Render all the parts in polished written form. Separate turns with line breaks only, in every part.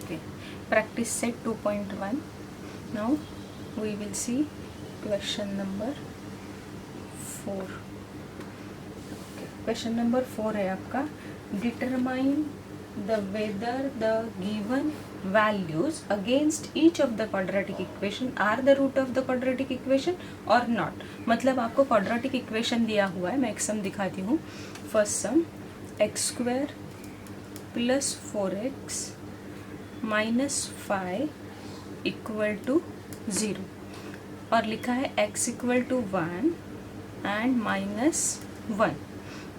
Okay, practice set 2.1. Now we will see question number 4. Okay, question number 4 है आपका, determine the whether the given values against each of the quadratic equation are the root of the quadratic equation or not. मतलब आपको quadratic equation दिया हुआ है, मैं एक sum दिखाती हूँ. First sum x square plus 4x minus 5 equal to 0 और लिखा है x equal to 1 and minus 1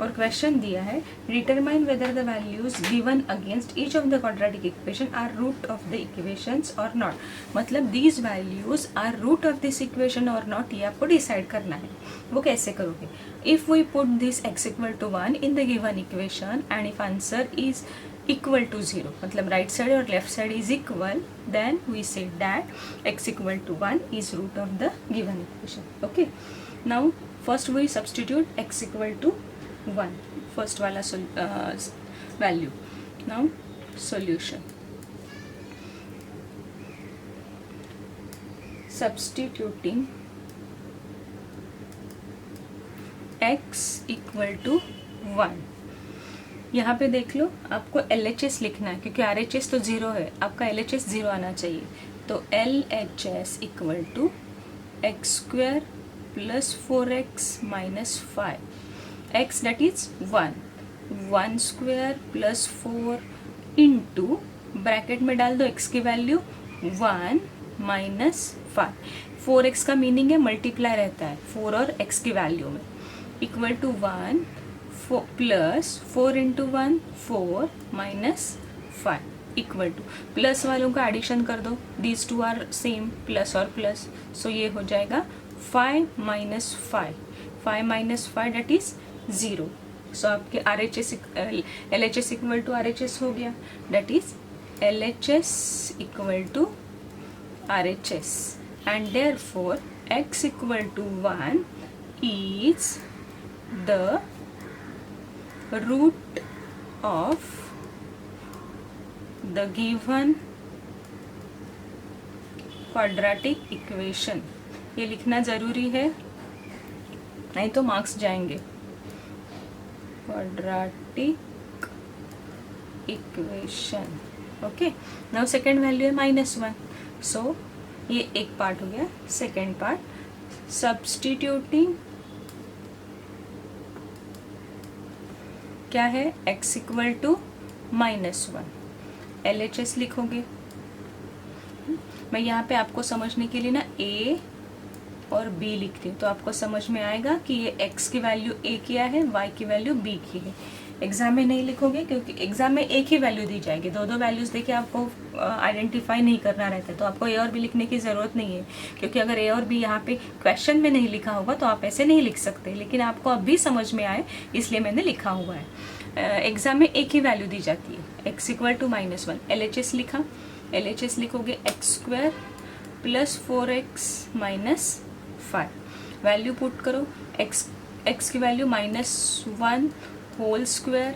और क्वेश्चन दिया है determine whether the values given against each of the quadratic equation are root of the equations और not. मतलब these values are root of this equation और not, ये आपको decide करना है. वो कैसे करोगे? If we put this x equal to 1 in the given equation and if answer is equal to 0, मतलब right side और left side is equal, then we say that x equal to 1 is root of the given equation. Okay, now first we substitute x equal to 1, first वाला value. Now solution, substituting x equal to 1. यहाँ पे देख लो, आपको LHS लिखना है क्योंकि RHS तो 0 है, आपका LHS 0 आना चाहिए. तो LHS equal to x square plus 4x minus 5, x that is 1 square plus 4 into bracket में डाल दो x की वैल्यू 1 माइनस 5. 4x का मीनिंग है मल्टीप्लाई रहता है 4 और x की वैल्यू में, equal to 1 plus 4 into 1 4 minus 5 equal to, plus वालों का एडिशन कर दो, these two are same, plus और प्लस, सो ये हो जाएगा 5 minus 5 minus 5 that is 0. So आपके LHS इक्वल टू RHS हो गया, that is LHS equal to RHS and therefore x equal to 1 is the root of the given quadratic equation. ये लिखना जरूरी है नहीं तो मार्क्स जाएंगे. quadratic equation. Okay, now second value है -1. सो ये एक पार्ट हो गया. सेकेंड पार्ट, सब्स्टिट्यूटिंग क्या है x इक्वल टू -1. LHS लिखोगे. मैं यहाँ पे आपको समझने के लिए ना a और b लिखती हूँ तो आपको समझ में आएगा कि ये x की वैल्यू a किया है, y की वैल्यू b की है. एग्जाम में नहीं लिखोगे क्योंकि एग्जाम में एक ही वैल्यू दी जाएगी, दो वैल्यूज देके आपको आइडेंटिफाई नहीं करना रहता है, तो आपको a और b लिखने की ज़रूरत नहीं है क्योंकि अगर a और b यहाँ पे क्वेश्चन में नहीं लिखा होगा तो आप ऐसे नहीं लिख सकते, लेकिन आपको अब भी समझ में आए इसलिए मैंने लिखा हुआ है. एग्जाम में एक ही वैल्यू दी जाती है, x इक्वल टू -1. LHS लिखा, LHS लिखोगे x square plus 4x minus 5, value put करो, x की वैल्यू -1 होल स्क्वायर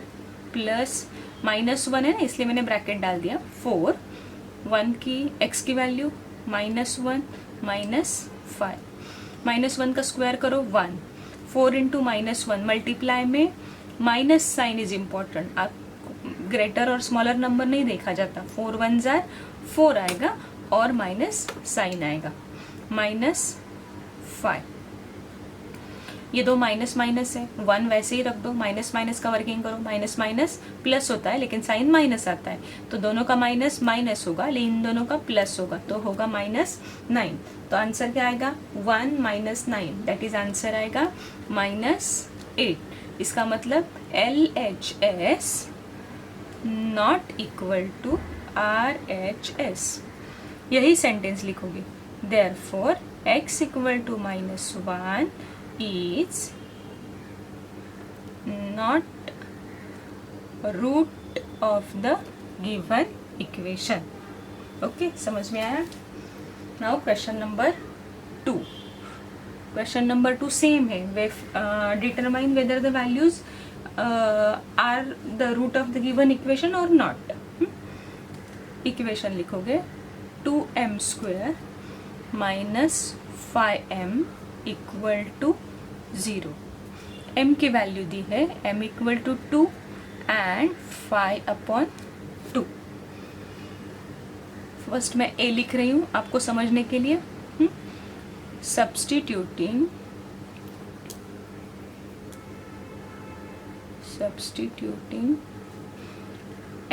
प्लस -1 है ना इसलिए मैंने ब्रैकेट डाल दिया 4, 1 की x की वैल्यू -1 माइनस 5, -1 का स्क्वायर करो 1, 4 इंटू -1 मल्टीप्लाई में माइनस साइन इज इम्पॉर्टेंट. आप ग्रेटर और स्मॉलर नंबर नहीं देखा जाता, 4 1 जार 4 आएगा और माइनस साइन आएगा -5. ये दो माइनस माइनस है, 1 वैसे ही रख दो, माइनस माइनस का वर्किंग करो, माइनस माइनस प्लस होता है लेकिन साइन माइनस आता है तो दोनों का माइनस माइनस होगा लेकिन इन दोनों का प्लस होगा तो होगा -9. तो आंसर क्या आएगा 1 माइनस 9, दैट इज आंसर आएगा -8. इसका मतलब LHS not equal to RHS. यही सेंटेंस लिखोगे. Therefore x equal to -1 is not root of the given equation. Okay, समझ में आया? Now question number 2. Question number 2 same है, determine whether the values are the root of the given equation और not. Equation लिखोगे 2m² minus 5m equal to 0। m की value दी है m equal to 2 and 5/2। First मैं a लिख रही हूँ आपको समझने के लिए। Substituting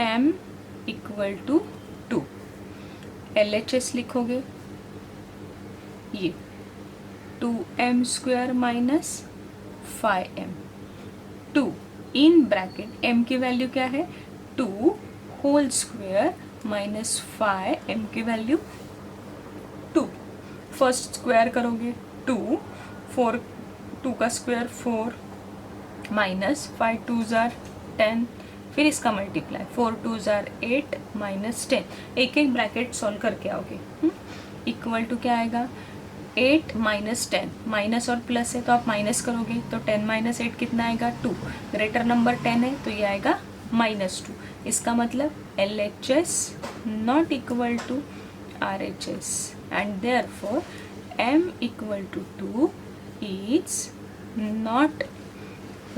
m equal to 2, LHS लिखोगे ये 2m² minus 5m, 2 in bracket m की वैल्यू क्या है 2 होल स्क्वायर माइनस 5m की वैल्यू 2। फर्स्ट स्क्वायर करोगे 2 4, 2 का स्क्वायर 4 माइनस 5 2s are 10, फिर इसका मल्टीप्लाई 4 2s are 8 माइनस 10। एक एक ब्रैकेट सॉल्व करके आओगे। इक्वल टू क्या आएगा 8 माइनस 10, माइनस और प्लस है तो आप माइनस करोगे तो 10 माइनस 8 कितना आएगा 2। ग्रेटर नंबर 10 है तो ये आएगा -2। इसका मतलब LHS not equal to RHS and therefore m equal to 2 is not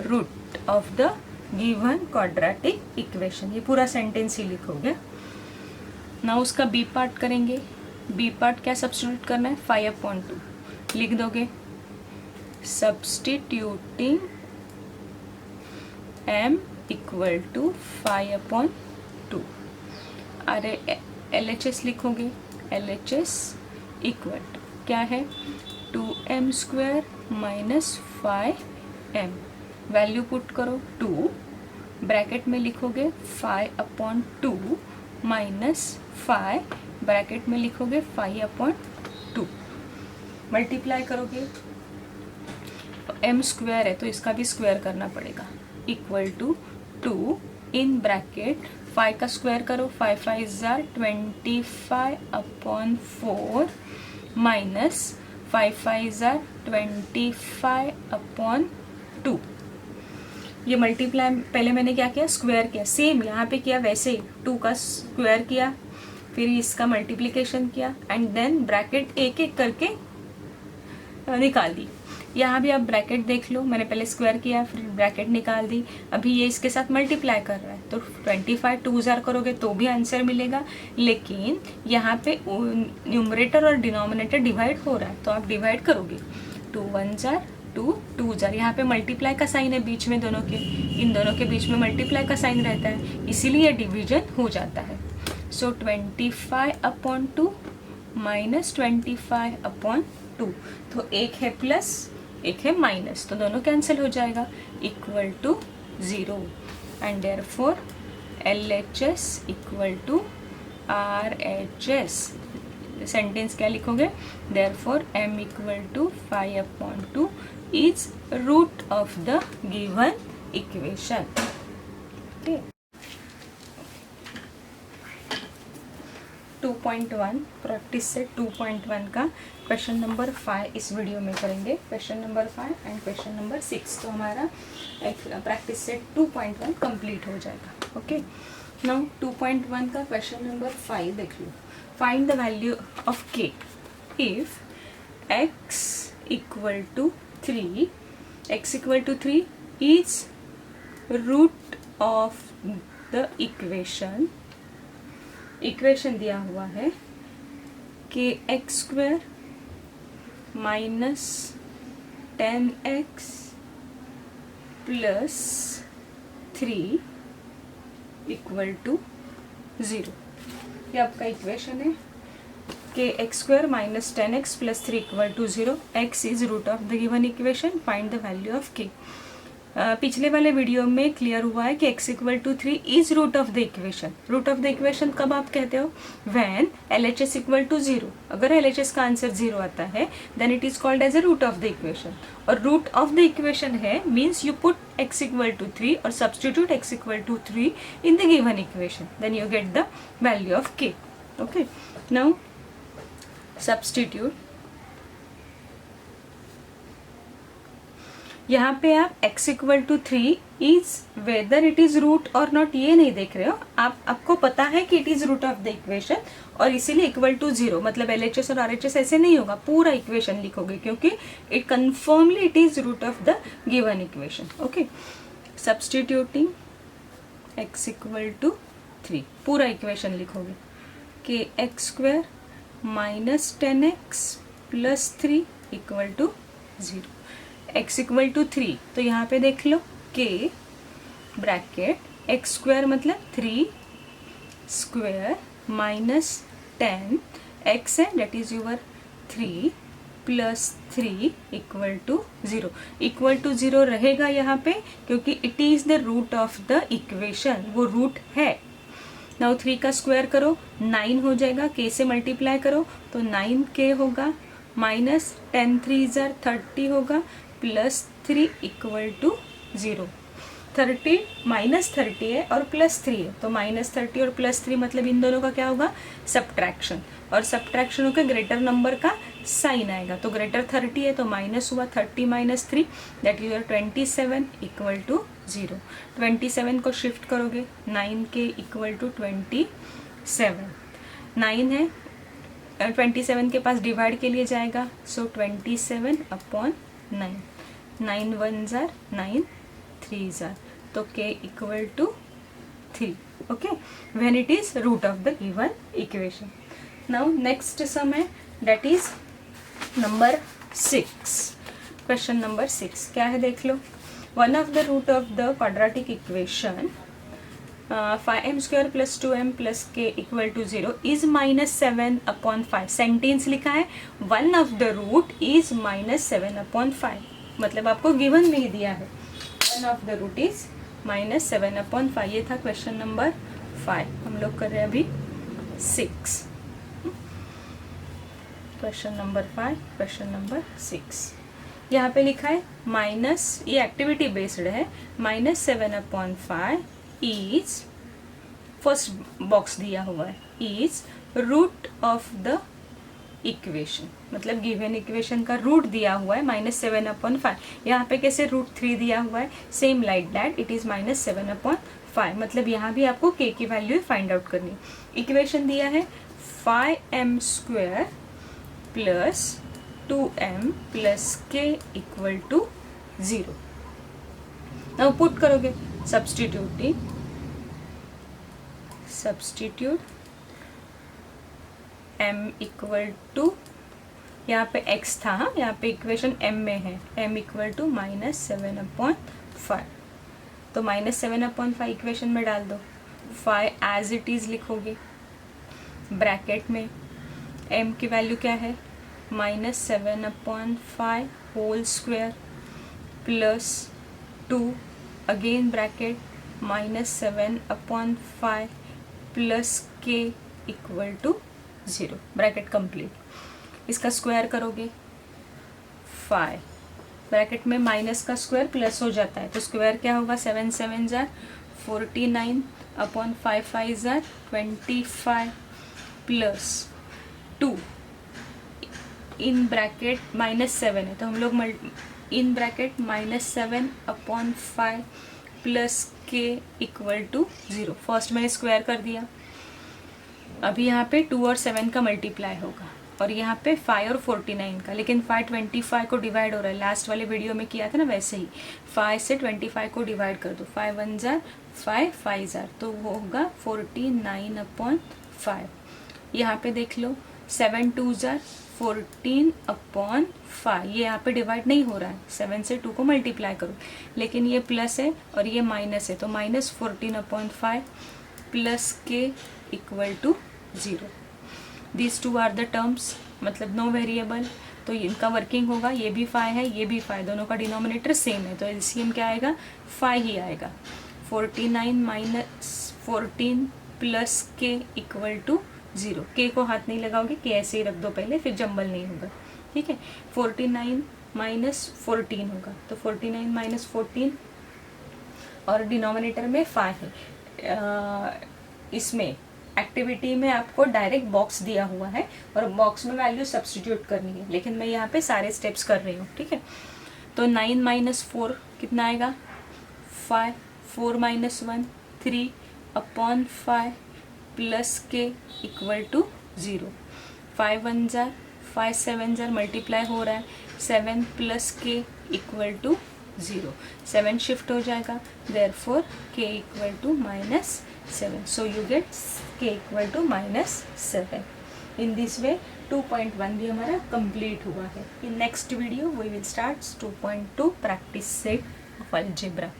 root of the given quadratic equation. ये पूरा सेंटेंस ही लिखोगे ना। उसका बी पार्ट करेंगे। बी पार्ट क्या सब्स्टिट्यूट करना है 5/2 लिख दोगे। Substituting m equal to 5/2। अरे LHS लिखोगे। LHS इक्वल टू क्या है 2m² minus 5m, value put करो 2, ब्रैकेट में लिखोगे 5/2 माइनस 5, ब्रैकेट में लिखोगे 5/2, मल्टीप्लाई करोगे m² है तो इसका भी स्क्वायर करना पड़ेगा इक्वल टू 2 इन ब्रैकेट 5 का स्क्वायर करो 5 5s are 25/4 minus 5 5s are 25/2। ये मल्टीप्लाई पहले मैंने क्या किया स्क्वायर किया, सेम यहाँ पे किया वैसे ही 2 का स्क्वायर किया फिर इसका मल्टीप्लिकेशन किया एंड देन ब्रैकेट एक एक करके निकाल दी। यहाँ भी आप ब्रैकेट देख लो, मैंने पहले स्क्वायर किया फिर ब्रैकेट निकाल दी। अभी ये इसके साथ मल्टीप्लाई कर रहा है तो 25 2s करोगे तो भी आंसर मिलेगा, लेकिन यहाँ पे न्यूमरेटर और डिनोमिनेटर डिवाइड हो रहा है तो आप डिवाइड करोगे 2 1s are 2 2s are। यहाँ पे मल्टीप्लाई का साइन है बीच में दोनों के, इन दोनों के बीच में मल्टीप्लाई का साइन रहता है इसीलिए डिवीजन हो जाता है। सो 25/2 माइनस 25/2, तो एक है प्लस एक है माइनस तो दोनों कैंसिल हो जाएगा equal to 0 and therefore LHS equal to RHS। Sentence क्या लिखोगे therefore m equal to 5/2 is root of the given equation. Okay 2.1 practice set 2.1 का क्वेश्चन नंबर 5 इस वीडियो में करेंगे। Question number 5 and question number 6, तो हमारा प्रैक्टिस सेट 2.1 कंप्लीट हो जाएगा। ओके नाउ 2.1 का क्वेश्चन नंबर 5 देख लो। Find the value of k if x equal to 3 is root of the equation दिया हुआ है kx² minus 10x plus 3 equal to 0। ये आपका इक्वेशन है kx² minus 10x plus 3 equal to 0। x is root of the given equation, find the value of k। पिछले वाले video में clear हुआ है कि x equal to 3 is root of the equation. Root of the equation कब आप कहते हो व्हेन LHS इक्वल टू 0। अगर LHS का आंसर 0 आता है then it is called as a root of the equation. और रूट ऑफ द इक्वेशन है means you put x equal to 3 और substitute x equal to 3 in the given equation, then you get the value of k। Okay now substitute यहाँ पे आप x equal to 3 is whether it is root और not ये नहीं देख रहे हो, आपको पता है कि it is root of the equation और इसीलिए इक्वल टू 0, मतलब LHS और RHS ऐसे नहीं होगा, पूरा इक्वेशन लिखोगे क्योंकि it confirmly it is root of the given equation. Okay, substituting x equal to 3 पूरा इक्वेशन लिखोगे कि x² minus 10x plus 3 equal to 0. x equal to 3 तो यहाँ पे देख लो k ब्रैकेट x² मतलब 3 स्क्वेयर माइनस 10 x है that is your 3 plus 3 equal to 0. Equal to 0 रहेगा यहाँ पे क्योंकि it is the root of the equation, वो रूट है. नाउ 3 का स्क्वायर करो 9 हो जाएगा, k से मल्टीप्लाई करो तो 9k होगा माइनस 10 3 जार 30 होगा प्लस 3 इक्वल टू 0. 30 माइनस 30 है और प्लस 3 है तो माइनस 30 और प्लस 3 मतलब इन दोनों का क्या होगा, सब्ट्रैक्शन. और सब्ट्रैक्शन होकर ग्रेटर नंबर का साइन आएगा तो ग्रेटर 30 है तो माइनस हुआ 30 minus 3 that is 27 equal to 0. 27 को शिफ्ट करोगे 9k इक्वल टू 27. 9 है 27 के पास डिवाइड के लिए जाएगा सो 27 अपॉन 9. 9 1 जार 9 3 जार तो k equal to 3. Okay, when it is root of the given equation. Now next sum है that is number 6. Question number 6 क्या है देख लो. One of the root of the quadratic equation 5m square plus 2m plus k equal to 0 is minus 7 upon 5. Sentence लिखा है one of the root is minus 7 upon 5, मतलब आपको given में ही दिया है one of the root is minus 7 upon 5. ये था क्वेश्चन नंबर 5. हम लोग कर रहे हैं अभी 6. Question number 5, question number 6. यहाँ पे लिखा है माइनस, ये एक्टिविटी बेस्ड है, minus 7 upon 5 is, first box दिया हुआ है, is root of the equation, मतलब गिवन इक्वेशन का रूट दिया हुआ है माइनस 7 अपॉन 5. यहाँ पे कैसे रूट 3 दिया हुआ है, same like that it is minus 7 upon 5, मतलब यहाँ भी आपको k की वैल्यू फाइंड आउट करनी. इक्वेशन दिया है 5m square plus 2m plus k equal to 0. Now put करोगे सब्स्टिट्यूट m इक्वल टू, यहाँ पे x था, यहाँ पे इक्वेशन m में है, m equal to minus 7 upon 5. तो माइनस 7 अपॉन 5 इक्वेशन में डाल दो. 5 एज इट इज लिखोगे ब्रैकेट में, m की वैल्यू क्या है minus 7 upon 5 whole square plus 2 again bracket minus 7 upon 5 plus k equal to 0. Bracket complete. इसका स्क्वायर करोगे 5, ब्रैकेट में माइनस का स्क्वायर प्लस हो जाता है तो स्क्वायर क्या होगा 7 7 जार 49 अपॉन 5 5 जार 25 प्लस 2 इन ब्रैकेट माइनस 7 है तो हम लोग in bracket minus 7 upon 5 plus k equal to 0. First मैंने स्क्वायर कर दिया. अभी यहाँ पे 2 और 7 का मल्टीप्लाई होगा और यहाँ पे 5 और 49 का, लेकिन 5 25 को डिवाइड हो रहा है, लास्ट वाले वीडियो में किया था ना वैसे ही. 5 से 25 को डिवाइड कर दो, 5 1 जार 5 5 जार तो वो होगा 49 अपॉन 5. यहाँ पे देख लो 7 2 जार 14 अपॉन 5, ये यहाँ पे डिवाइड नहीं हो रहा है, 7 से 2 को मल्टीप्लाई करो, लेकिन ये प्लस है और ये माइनस है तो minus 14 upon 5 plus k equal to 0. This two are the terms, मतलब नो वेरिएबल, तो इनका वर्किंग होगा, ये भी 5 है ये भी 5, दोनों का डिनोमिनेटर सेम है तो एलसीएम क्या आएगा 5 ही आएगा. 49 minus 14 plus k equal to 0. k को हाथ नहीं लगाओगे, k ऐसे ही रख दो पहले, फिर जंबल नहीं होगा. ठीक है, 49 माइनस 14 होगा तो 49 माइनस 14 और डिनोमिनेटर में 5 है. इसमें एक्टिविटी में आपको डायरेक्ट बॉक्स दिया हुआ है और बॉक्स में वैल्यू सब्स्टिट्यूट करनी है, लेकिन मैं यहाँ पे सारे स्टेप्स कर रही हूँ. ठीक है, तो 9 माइनस 4 कितना आएगा 5, 4 minus 1 3 upon 5 plus k equal to 0। 5 1 जार 5 7 जार मल्टीप्लाई हो रहा है 7 plus k equal to 0। 7 shift हो जाएगा therefore k equal to -7। So you get k equal to -7। In this way 2.1 भी हमारा कंप्लीट हुआ है। In next video we will start 2.2 practice set of algebra.